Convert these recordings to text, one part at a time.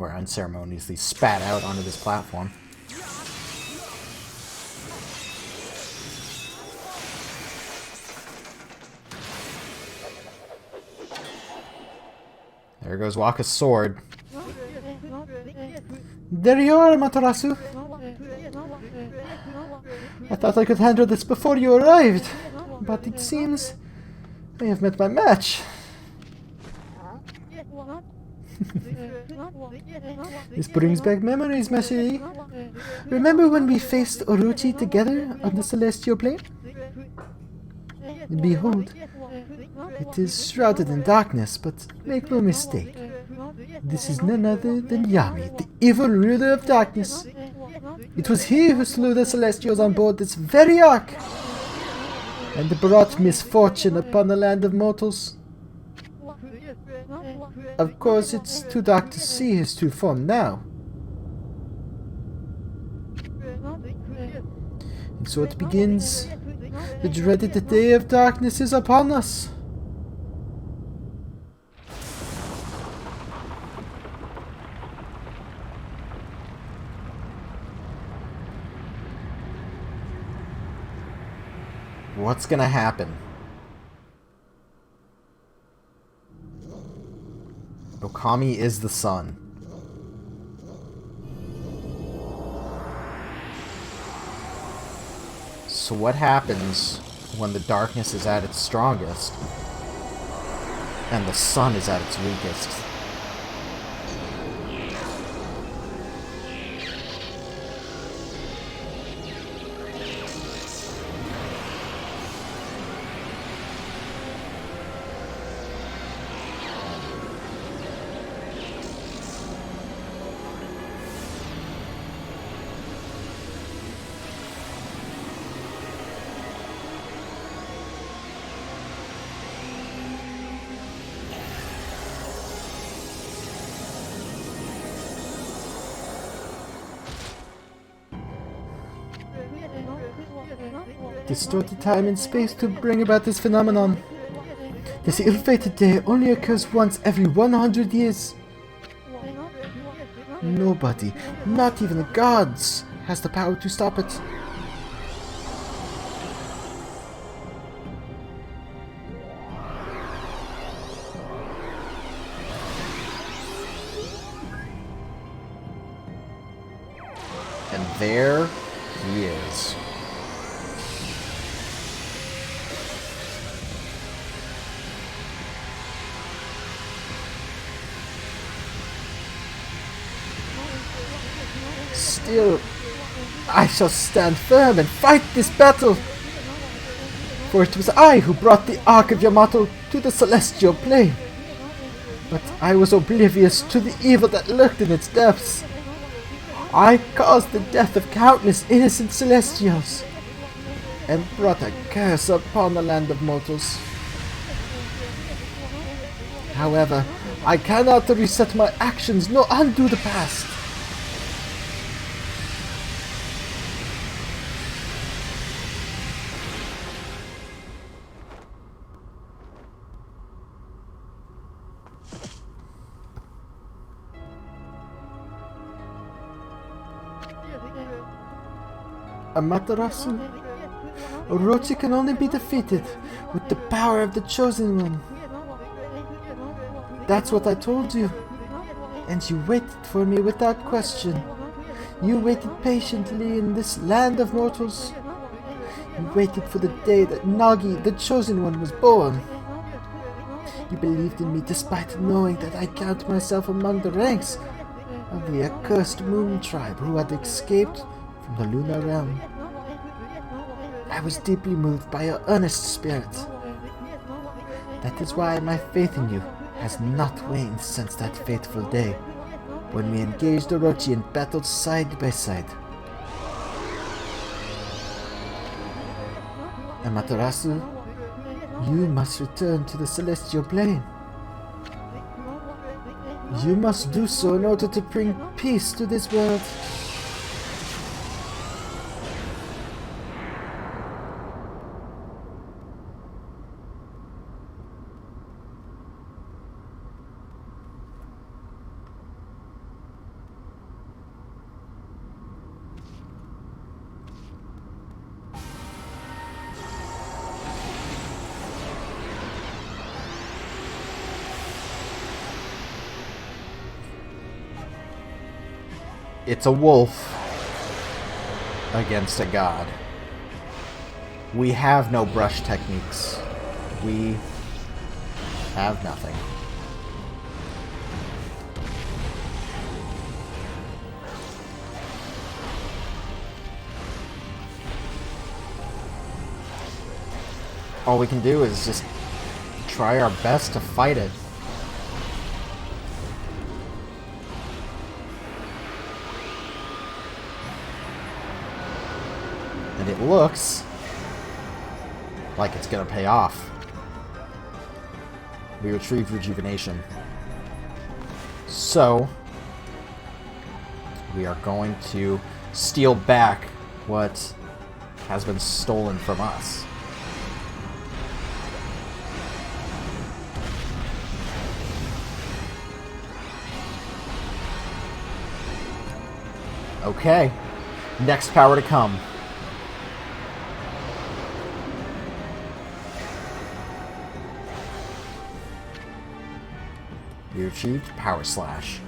Or unceremoniously spat out onto this platform. There goes Waka's sword. There you are, Matarasu. I thought I could handle this before you arrived, but it seems I have met my match. This brings back memories, ma chérie. Remember when we faced Orochi together on the Celestial Plane? Behold, it is shrouded in darkness, but make no mistake. This is none other than Yami, the evil ruler of darkness. It was he who slew the Celestials on board this very ark, and brought misfortune upon the land of mortals. Of course, it's too dark to see his true form now. And so it begins. The dreaded day of darkness is upon us. What's gonna happen? Okami is the sun. So what happens when the darkness is at its strongest and the sun is at its weakest? Distorted time and space to bring about this phenomenon. This ill-fated day only occurs once every 100 years. Nobody, not even the gods, has the power to stop it. And there he is. Still, I shall stand firm and fight this battle. For it was I who brought the Ark of Yamato to the Celestial Plane. But I was oblivious to the evil that lurked in its depths. I caused the death of countless innocent Celestials, and brought a curse upon the land of mortals. However, I cannot reset my actions nor undo the past. Amaterasu, Orochi can only be defeated with the power of the Chosen One. That's what I told you. And you waited for me without question. You waited patiently in this land of mortals. You waited for the day that Nagi, the Chosen One, was born. You believed in me despite knowing that I count myself among the ranks of the accursed Moon Tribe who had escaped from the lunar realm. I was deeply moved by your earnest spirit. That is why my faith in you has not waned since that fateful day, when we engaged Orochi and battled side by side. Amaterasu, you must return to the Celestial Plane. You must do so in order to bring peace to this world. It's a wolf against a god. We have no brush techniques. We have nothing. All we can do is just try our best to fight it. And it looks like it's gonna pay off. We retrieved rejuvenation. So, we are going to steal back what has been stolen from us. Okay, next power to come. We achieved Power Slash.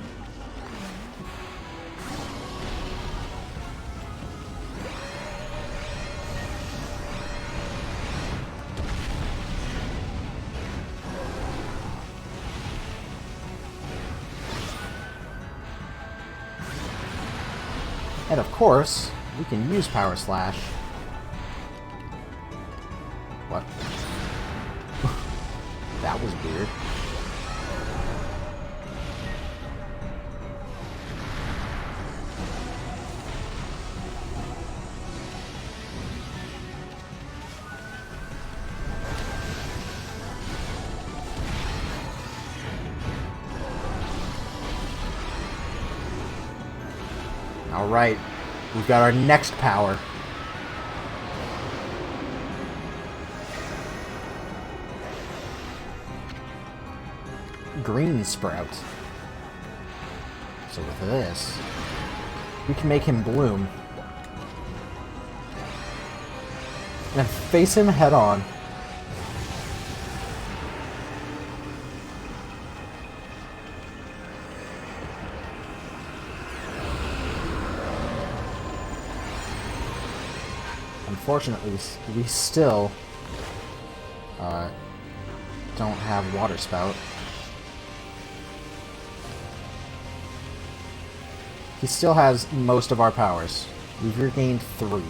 And of course, we can use Power Slash. What? That was weird. Alright, we've got our next power. Green Sprout. So with this, we can make him bloom. And face him head on. Unfortunately, we still don't have Water Spout. He still has most of our powers. We've regained 3.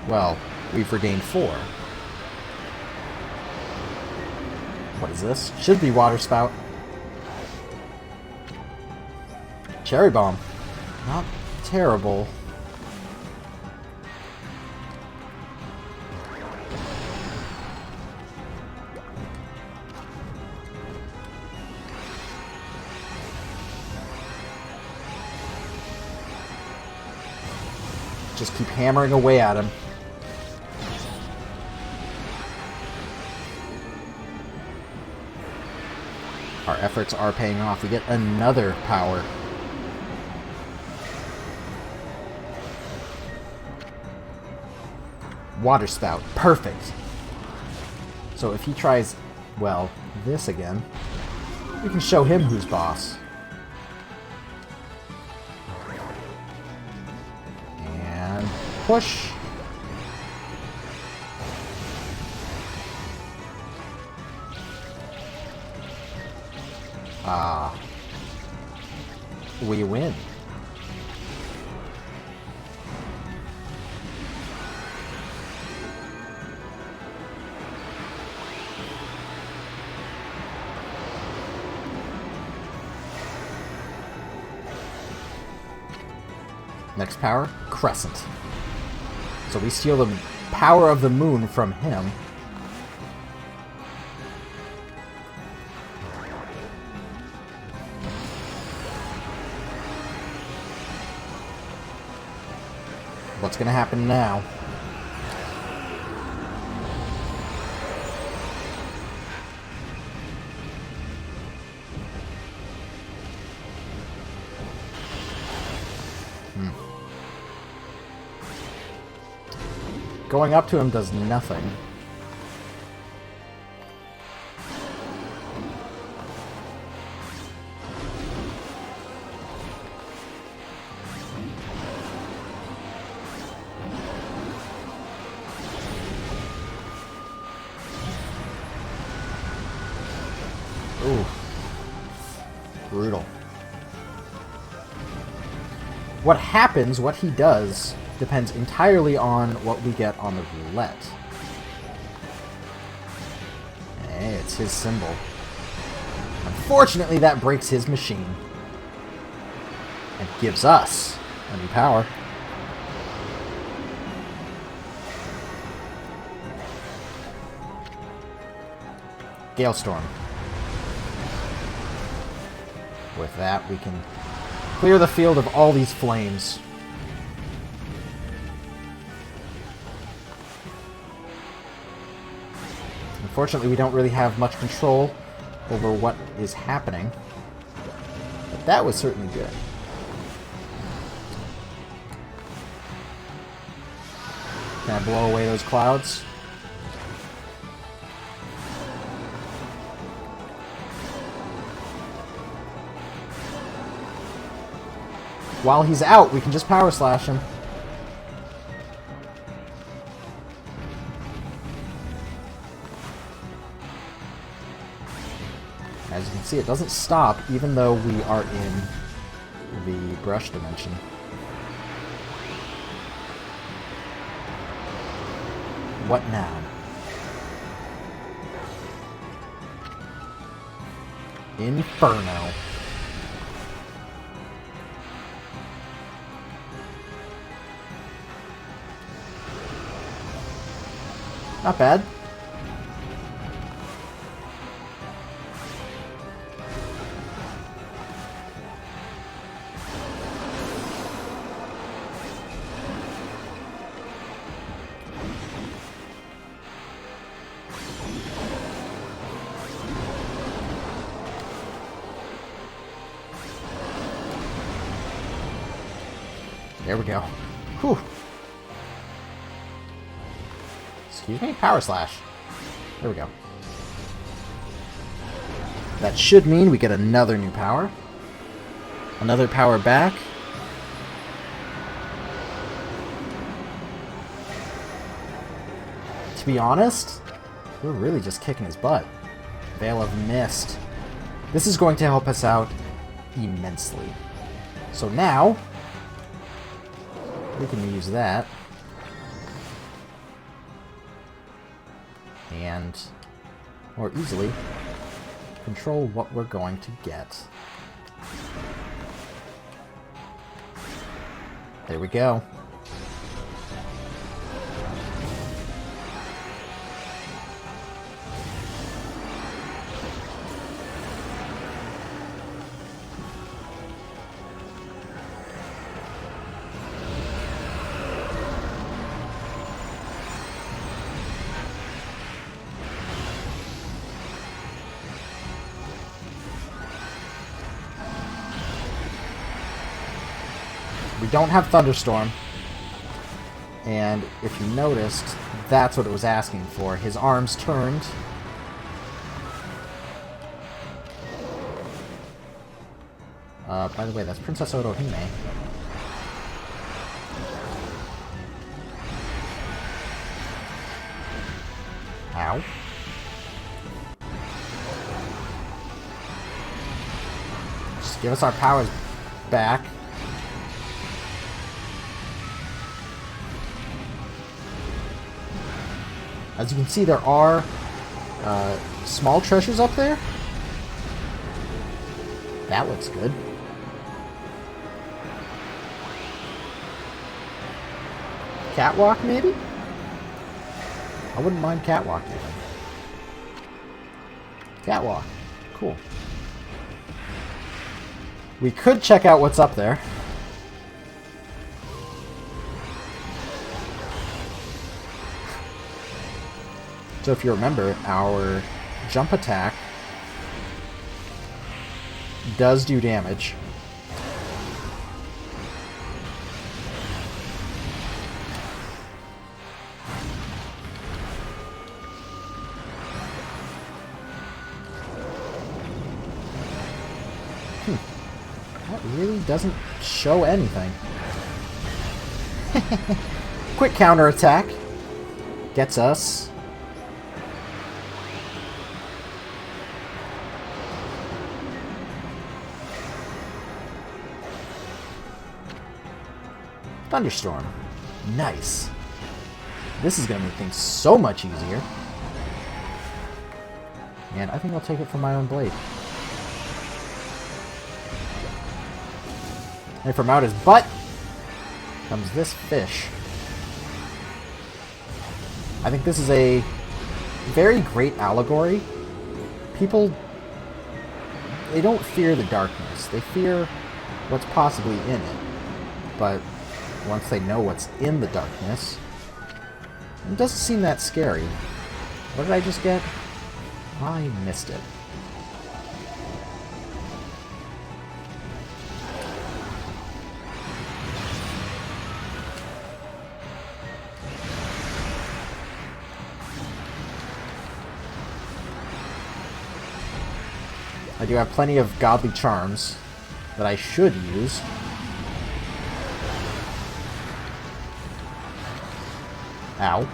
Well, we've regained 4. What is this? Should be Water Spout. Cherry Bomb. Not terrible. Just keep hammering away at him. Our efforts are paying off. We get another power. Water Spout. Perfect. So if he tries, well, this again, we can show him who's boss. And push. Ah. We win. Next power, Crescent. So we steal the power of the moon from him. What's gonna happen now? Going up to him does nothing. Ooh. Brutal. What happens, what he does, depends entirely on what we get on the roulette. Hey, it's his symbol. Unfortunately, that breaks his machine. And gives us a new power. Galestorm. With that, we can clear the field of all these flames. Unfortunately, we don't really have much control over what is happening. But that was certainly good. Can I blow away those clouds? While he's out, we can just power slash him. As you can see, it doesn't stop, even though we are in the brush dimension. What now? Inferno. Not bad. There we go. Whew. Excuse me? Power slash. There we go. That should mean we get another new power. Another power back. To be honest, we're really just kicking his butt. Veil of Mist. This is going to help us out immensely. So now, we can use that. And more easily control what we're going to get. There we go. We don't have Thunderstorm. And if you noticed, that's what it was asking for. His arms turned. By the way, that's Princess Otohime. Ow. Just give us our powers back. As you can see, there are small treasures up there. That looks good. Catwalk, maybe? I wouldn't mind catwalk even. Catwalk. Cool. We could check out what's up there. So if you remember, our jump attack does do damage. That really doesn't show anything. Quick counterattack. Gets us. Thunderstorm. Nice. This is going to make things so much easier. And I think I'll take it from my own blade. And from out his butt comes this fish. I think this is a very great allegory. People, they don't fear the darkness. They fear what's possibly in it. But once they know what's in the darkness, it doesn't seem that scary. What did I just get? I missed it. I do have plenty of godly charms that I should use. Ow.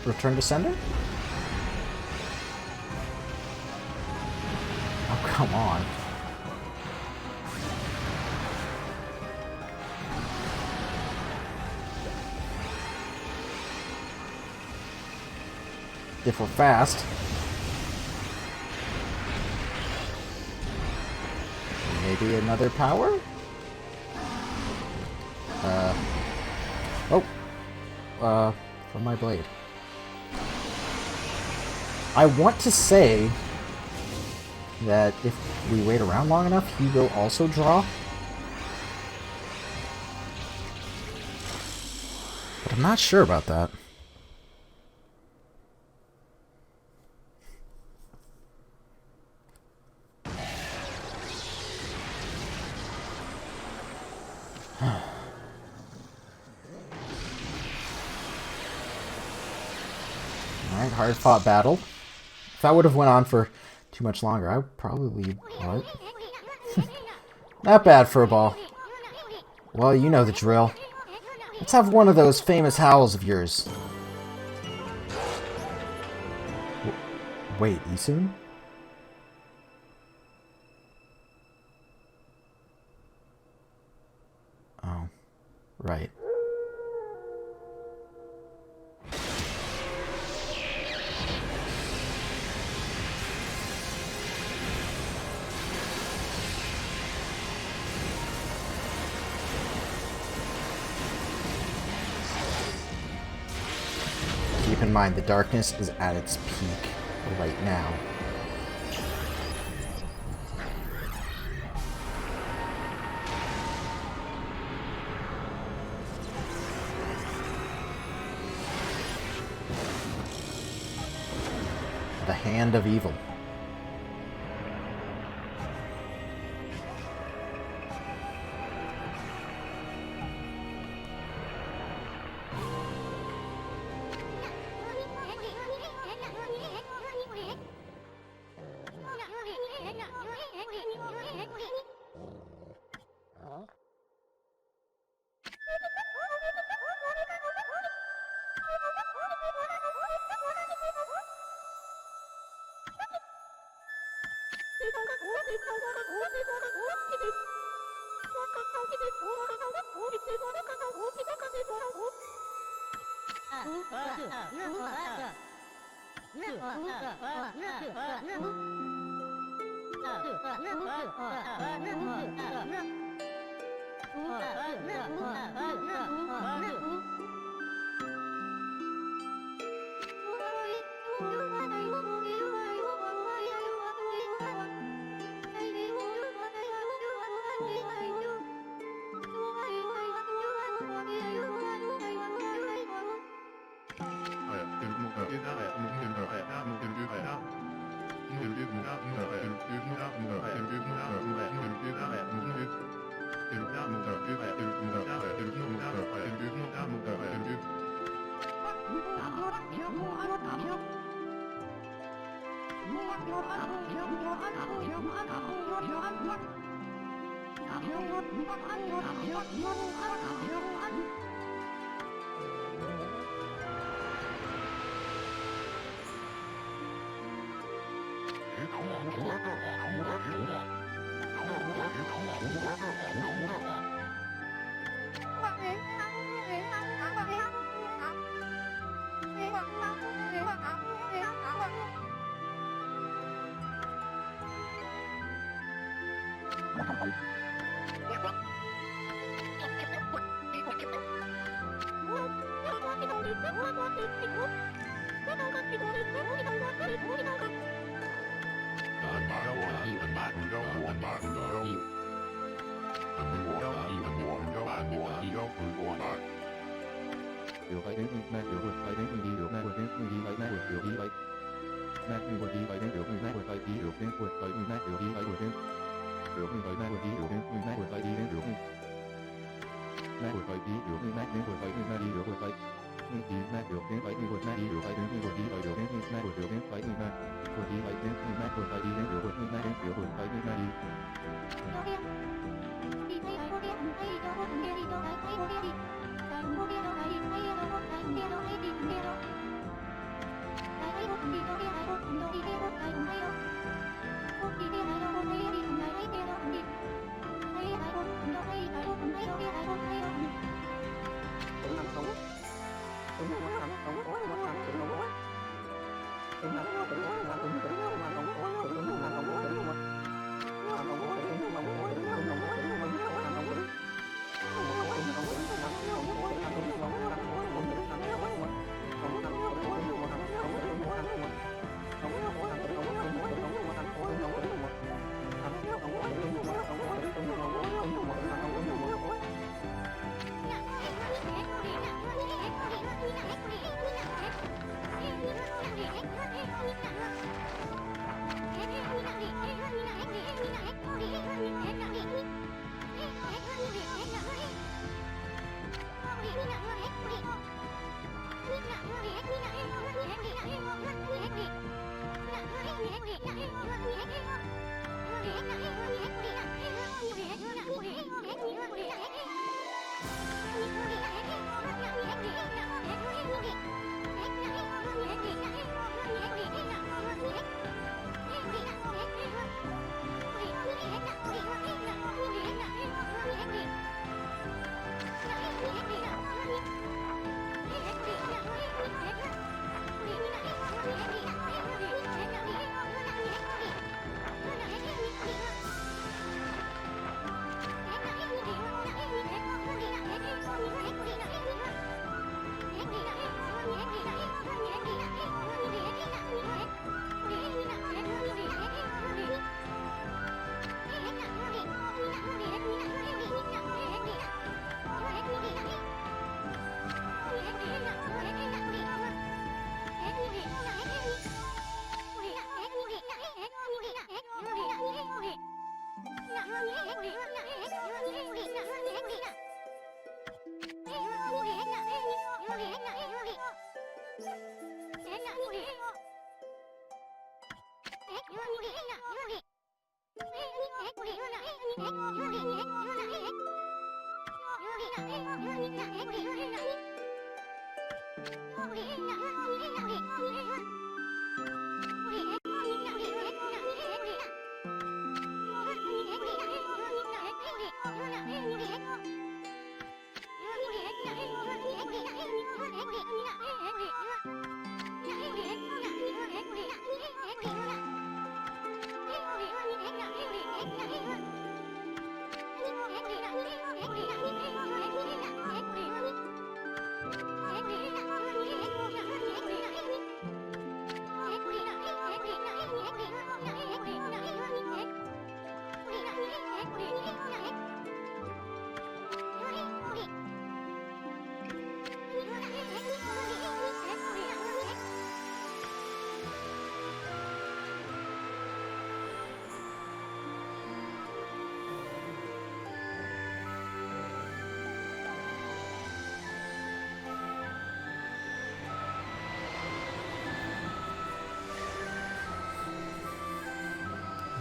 Return to sender? Oh, come on. If we're fast. Maybe another power? From my blade. I want to say that if we wait around long enough, he will also draw. But I'm not sure about that. Alright, hard-fought battle. If that would have went on for too much longer, I would probably... What? Not bad for a ball. Well, you know the drill. Let's have one of those famous howls of yours. Wait, Isun? Oh, right. Keep in mind, the darkness is at its peak right now. The hand of evil.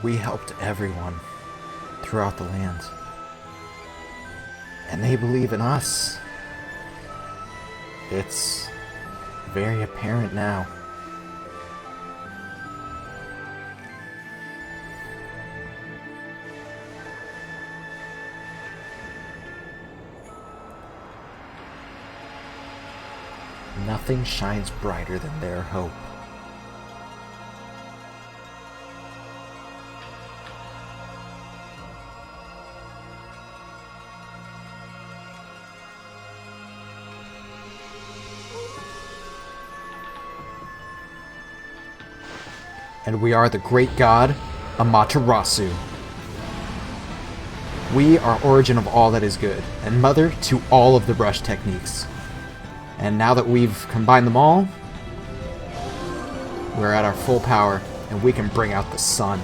we helped everyone throughout the land. And they believe in us. It's very apparent now. Nothing shines brighter than their hope. And we are the great god, Amaterasu. We are origin of all that is good, and mother to all of the brush techniques. And now that we've combined them all, we're at our full power, and we can bring out the sun.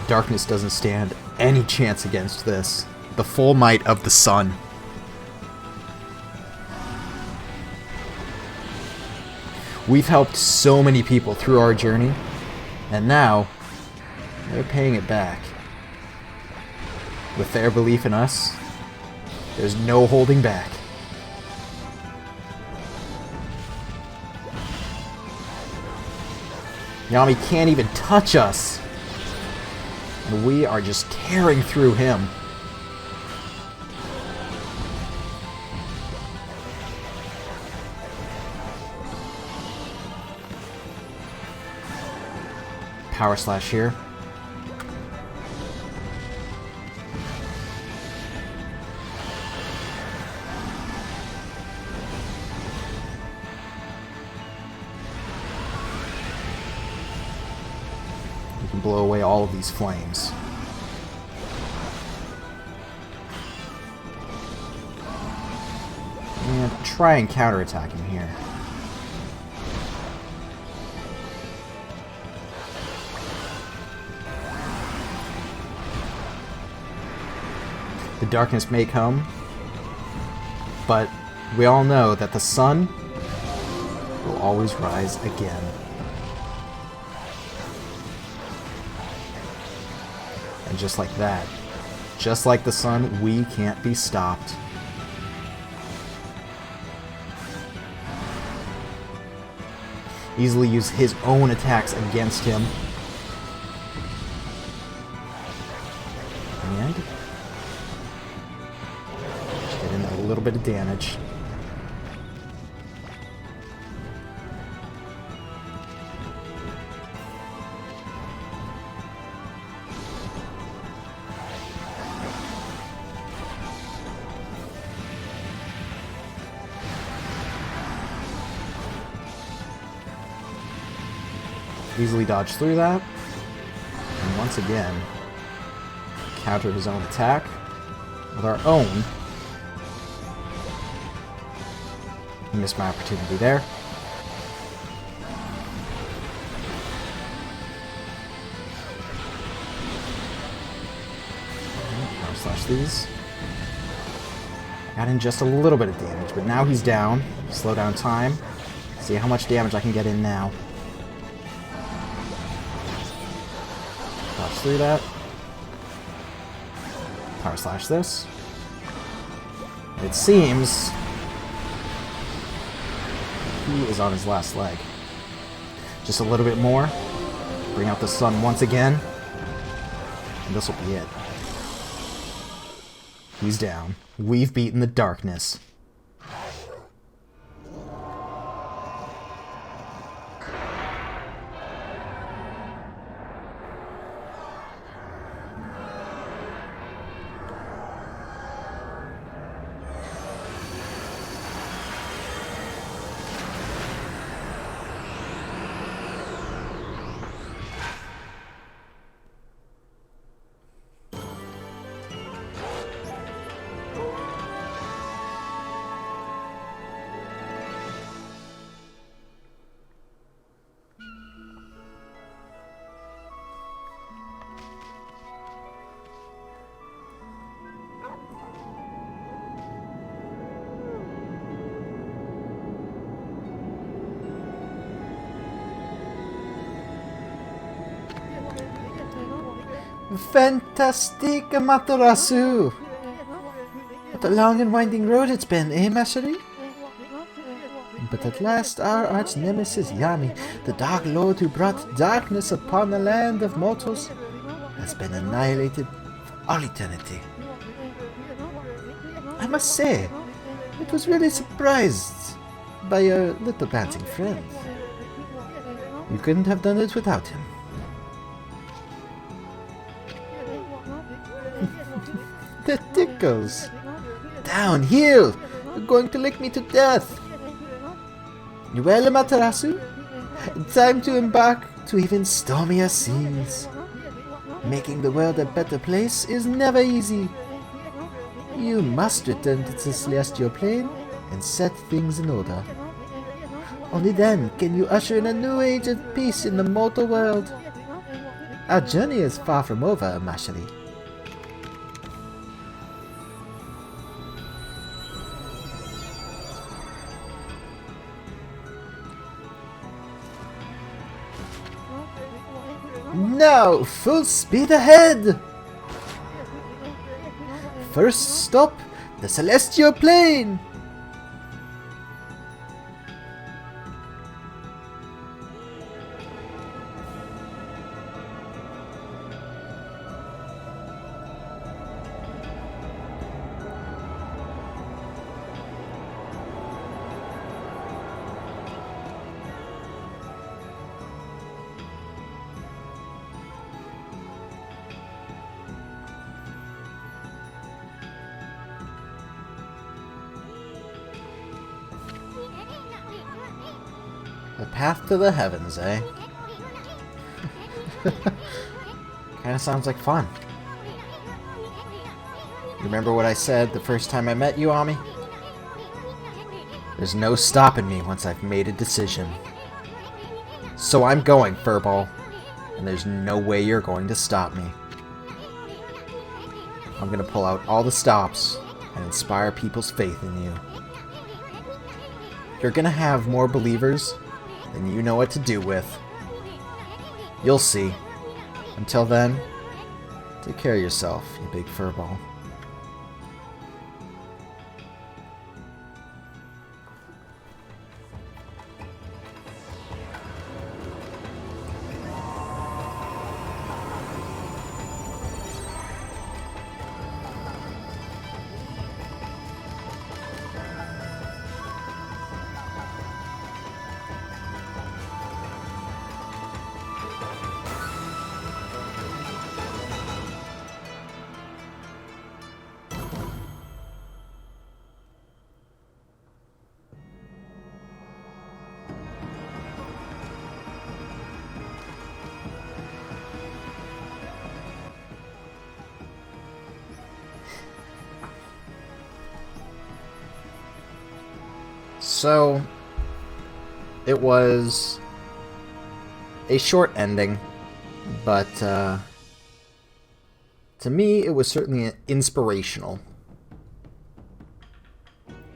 Darkness doesn't stand any chance against this. The full might of the sun. We've helped so many people through our journey, and now they're paying it back. With their belief in us, there's no holding back. Yami can't even touch us, and we are just tearing through him. Power slash here. We can blow away all of these flames. And try and counterattack him here. The darkness may come, but we all know that the sun will always rise again. And just like that, just like the sun, we can't be stopped. Easily use his own attacks against him. And get in a little bit of damage. Easily dodge through that. And once again, counter his own attack with our own. Missed my opportunity there. Power slash these. Got in just a little bit of damage, but now he's down. Slow down time. See how much damage I can get in now. Dodge through that. Power slash this. It seems he is on his last leg. Just a little bit more. Bring out the sun once again. And this will be it. He's down. We've beaten the darkness. Fantastic, Amaterasu! What a long and winding road it's been, eh, Mashari? But at last our arch-nemesis Yami, the Dark Lord who brought darkness upon the land of mortals, has been annihilated for all eternity. I must say, it was really surprised by your little dancing friend. You couldn't have done it without him. The tickles! Downhill! You're going to lick me to death! Well, Amaterasu, time to embark to even stormier seas. Making the world a better place is never easy. You must return to the celestial plane and set things in order. Only then can you usher in a new age of peace in the mortal world. Our journey is far from over, Mashali. Now, full speed ahead! First stop, the celestial plane! The path to the heavens, eh? Kinda sounds like fun. Remember what I said the first time I met you, Ami? There's no stopping me once I've made a decision. So I'm going, Furball. And there's no way you're going to stop me. I'm gonna pull out all the stops and inspire people's faith in you. You're gonna have more believers than you know what to do with. You'll see. Until then, take care of yourself, you big furball. So, it was a short ending, but to me it was certainly inspirational.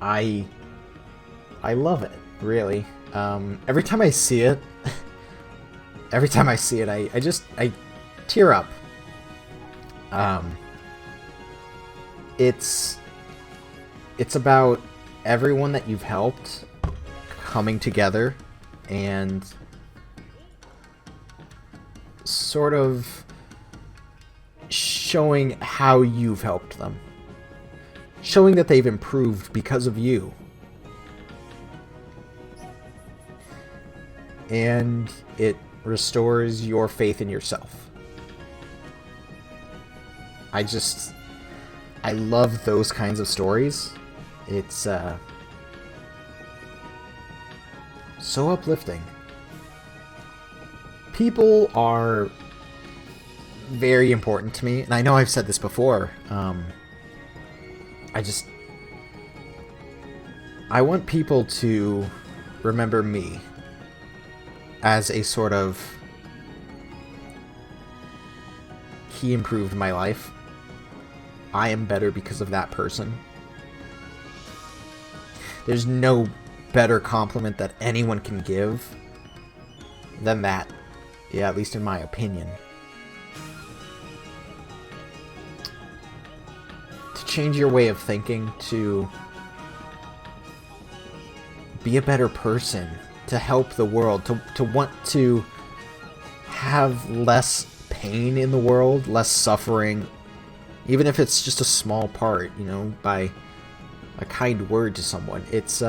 I love it, really. Every time I see it, I tear up. It's about everyone that you've helped coming together and sort of showing how you've helped them. Showing that they've improved because of you. And it restores your faith in yourself. I love those kinds of stories. It's so uplifting. People are very important to me, and I know I've said this before. I want people to remember me as a sort of he improved my life. I am better because of that person. There's no better compliment that anyone can give than that. Yeah, at least in my opinion. change your way of thinking, to be a better person, to help the world, to want to have less pain in the world, less suffering, even if it's just a small part, you know, by a kind word to someone. It's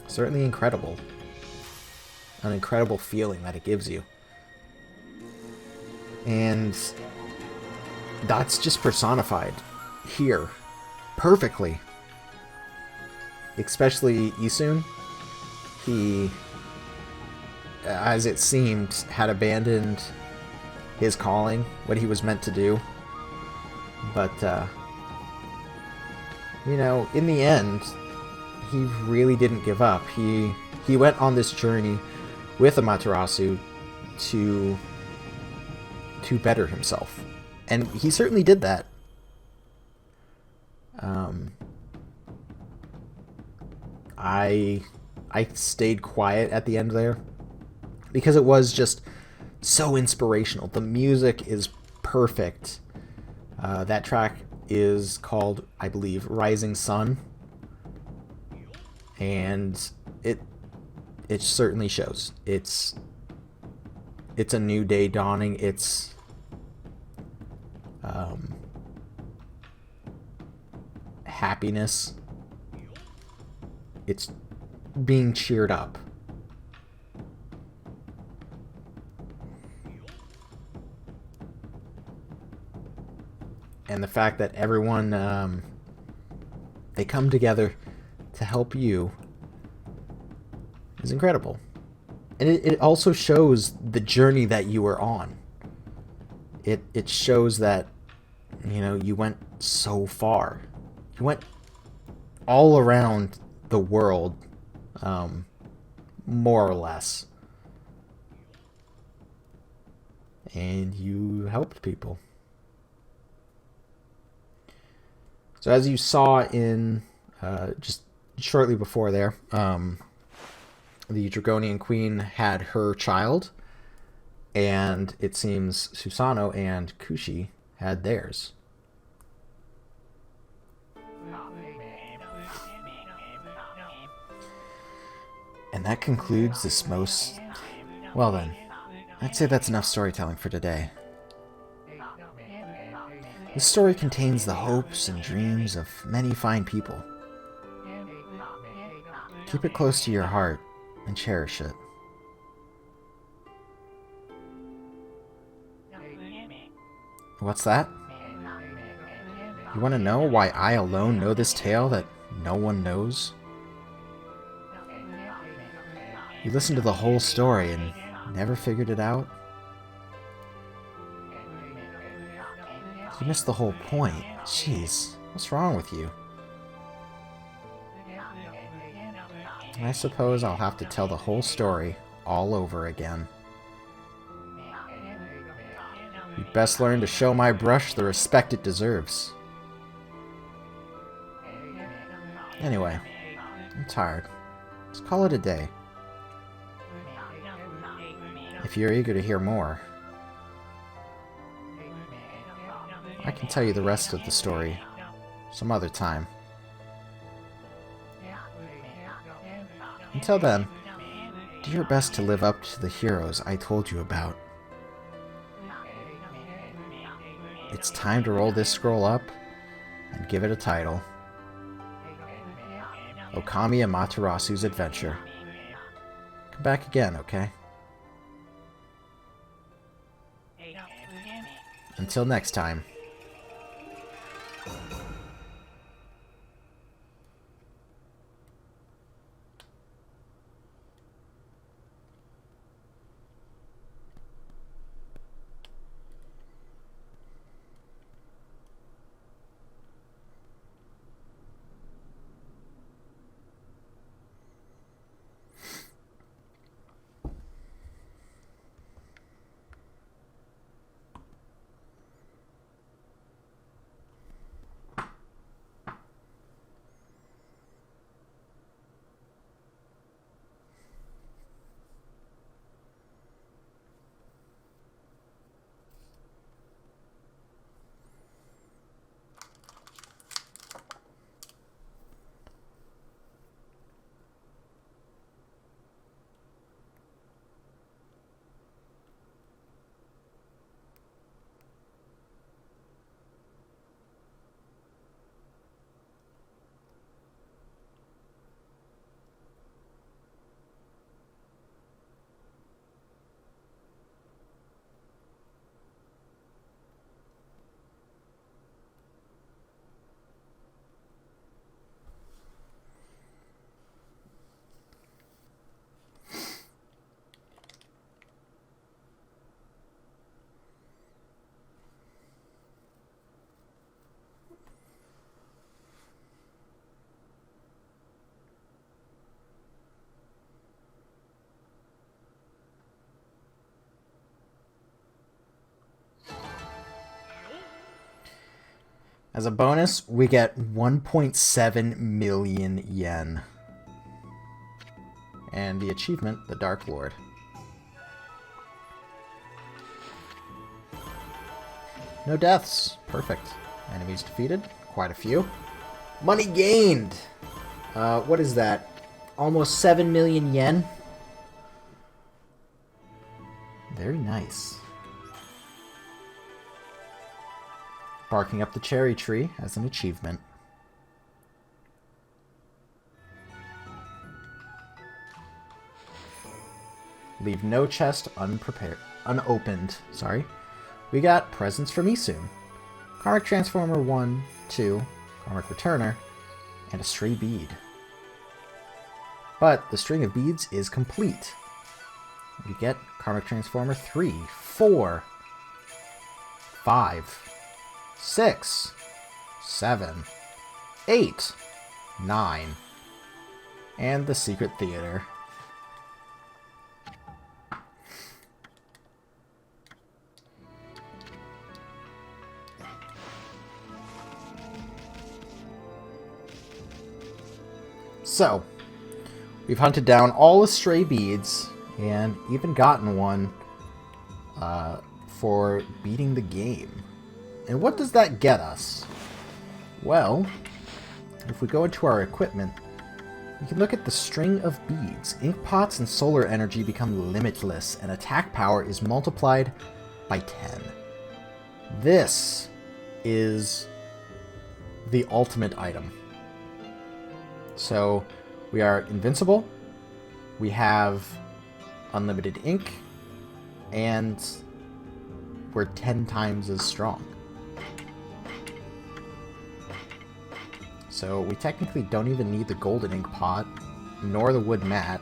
certainly incredible. An incredible feeling that it gives you. And that's just personified here perfectly. Especially Isun. He, as it seemed, had abandoned his calling, what he was meant to do. But, you know, in the end, he really didn't give up. He went on this journey with Amaterasu to better himself. And he certainly did that. I stayed quiet at the end there because it was just so inspirational. The music is perfect. That track is called, I believe, Rising Sun. And it certainly shows. It's a new day dawning. It's happiness. It's being cheered up. And the fact that everyone, they come together to help you is incredible. And it also shows the journey that you were on. It shows that, you know, you went so far. You went all around the world, more or less. And you helped people. So as you saw in, just shortly before there, the Dragonian Queen had her child, and it seems Susanoo and Kushi had theirs. And that concludes this most... Well then, I'd say that's enough storytelling for today. This story contains the hopes and dreams of many fine people. Keep it close to your heart and cherish it. What's that? You want to know why I alone know this tale that no one knows? You listened to the whole story and never figured it out? You missed the whole point. Jeez, what's wrong with you? I suppose I'll have to tell the whole story all over again. You'd best learn to show my brush the respect it deserves. Anyway, I'm tired. Let's call it a day. If you're eager to hear more, I can tell you the rest of the story some other time. Until then, do your best to live up to the heroes I told you about. It's time to roll this scroll up and give it a title. Okami Amaterasu's Adventure. Come back again, okay? Until next time. As a bonus, we get 1.7 million yen. And the achievement, the Dark Lord. No deaths. Perfect. Enemies defeated. Quite a few. Money gained! What is that? Almost 7 million yen? Very nice. Barking up the cherry tree as an achievement. Leave no chest unopened. Sorry. We got presents for me soon. Karmic Transformer 1, 2, Karmic Returner, and a stray bead. But the string of beads is complete. We get Karmic Transformer 3, 4, 5, 6, 7, 8, 9, and the Secret Theater. So, we've hunted down all the stray beads, and even gotten one for beating the game. And what does that get us? Well, if we go into our equipment, we can look at the string of beads. Ink pots and solar energy become limitless, and attack power is multiplied by 10. This is the ultimate item. So, we are invincible, we have unlimited ink, and we're 10 times as strong. So, we technically don't even need the golden ink pot, nor the wood mat.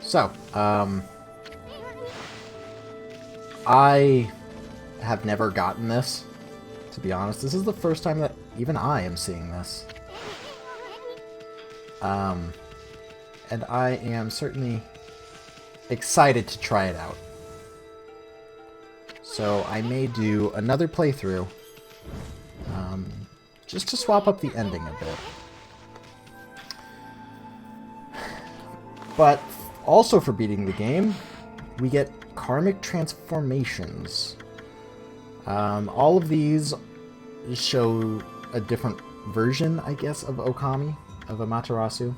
So, I have never gotten this, to be honest. This is the first time that even I am seeing this. And I am certainly excited to try it out. So I may do another playthrough, just to swap up the ending a bit. But also for beating the game, we get Karmic Transformations. All of these show a different version, I guess, of Okami, of Amaterasu.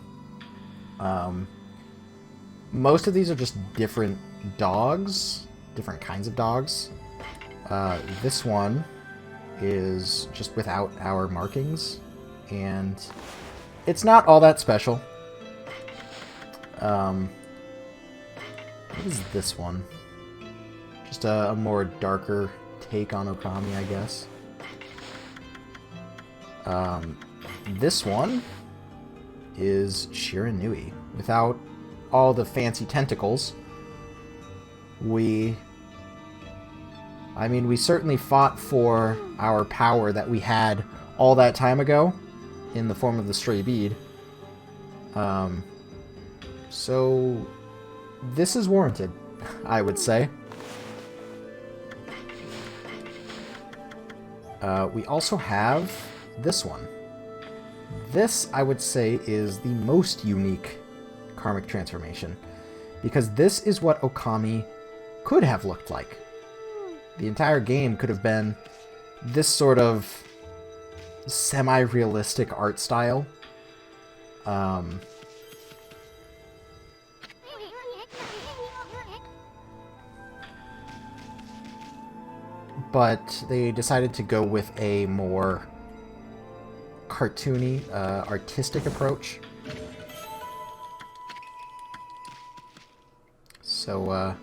Most of these are just different dogs, different kinds of dogs. This one is just without our markings, and it's not all that special. What is this one? Just a more darker take on Okami, I guess. This one is Shiranui. Without all the fancy tentacles, we certainly fought for our power that we had all that time ago in the form of the stray bead. So this is warranted, I would say. We also have this one. This, I would say, is the most unique Karmic Transformation, because this is what Okami could have looked like. The entire game could have been this sort of semi-realistic art style. But they decided to go with a more cartoony, artistic approach. So,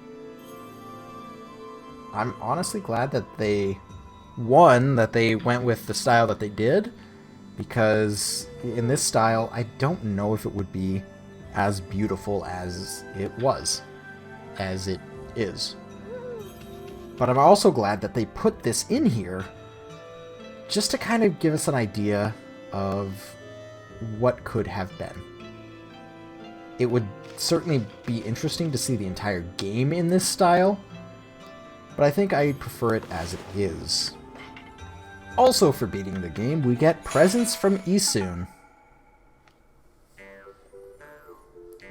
I'm honestly glad that they went with the style that they did, because in this style, I don't know if it would be as beautiful as it is. But I'm also glad that they put this in here just to kind of give us an idea of what could have been. It would certainly be interesting to see the entire game in this style, but I think I prefer it as it is. Also for beating the game, we get presents from Isun.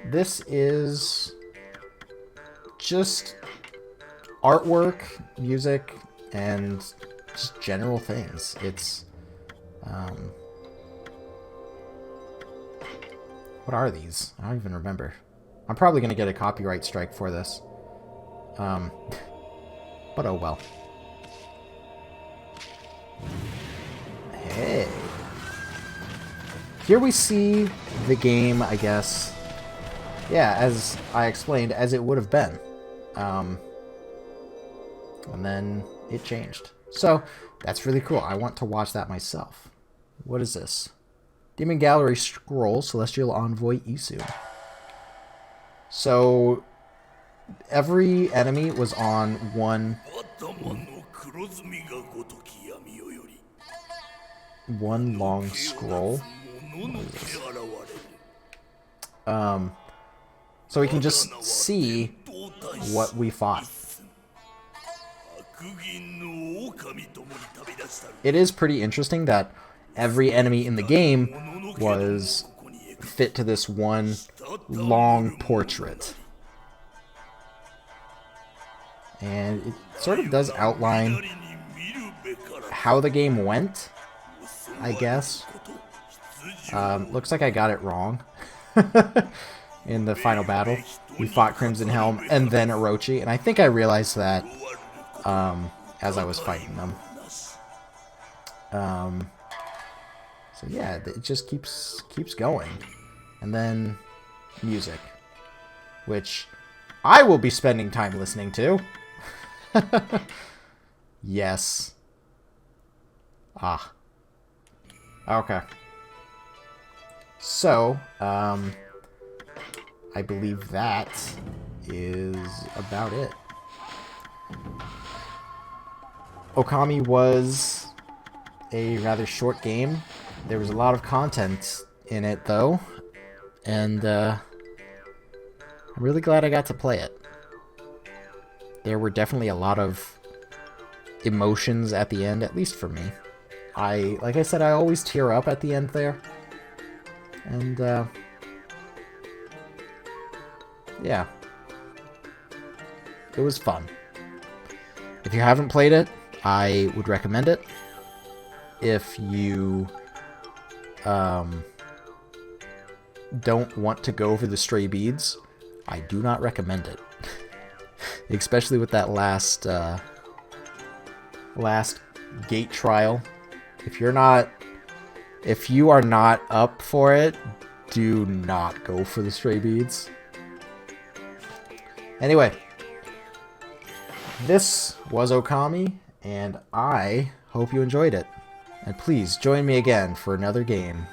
This is just artwork, music, and just general things. It's, what are these? I don't even remember. I'm probably going to get a copyright strike for this. But oh well. Hey. Here we see the game, I guess. Yeah, as I explained, as it would have been. And then it changed. So, that's really cool. I want to watch that myself. What is this? Demon Gallery Scroll, Celestial Envoy Isun. So, every enemy was on one long scroll. So we can just see what we fought. It is pretty interesting that every enemy in the game was fit to this one long portrait. And it sort of does outline how the game went, I guess. Looks like I got it wrong. In the final battle, we fought Crimson Helm and then Orochi, and I think I realized that as I was fighting them. So yeah, it just keeps going. And then music, which I will be spending time listening to. Yes. Ah. Okay. So, I believe that is about it. Okami was a rather short game. There was a lot of content in it, though. And, I'm really glad I got to play it. There were definitely a lot of emotions at the end, at least for me. Like I said, I always tear up at the end there. And, yeah. It was fun. If you haven't played it, I would recommend it. If you don't want to go for the stray beads, I do not recommend it. Especially with that last gate trial. If you are not up for it, do not go for the stray beads. Anyway, this was Okami, and I hope you enjoyed it. And please join me again for another game.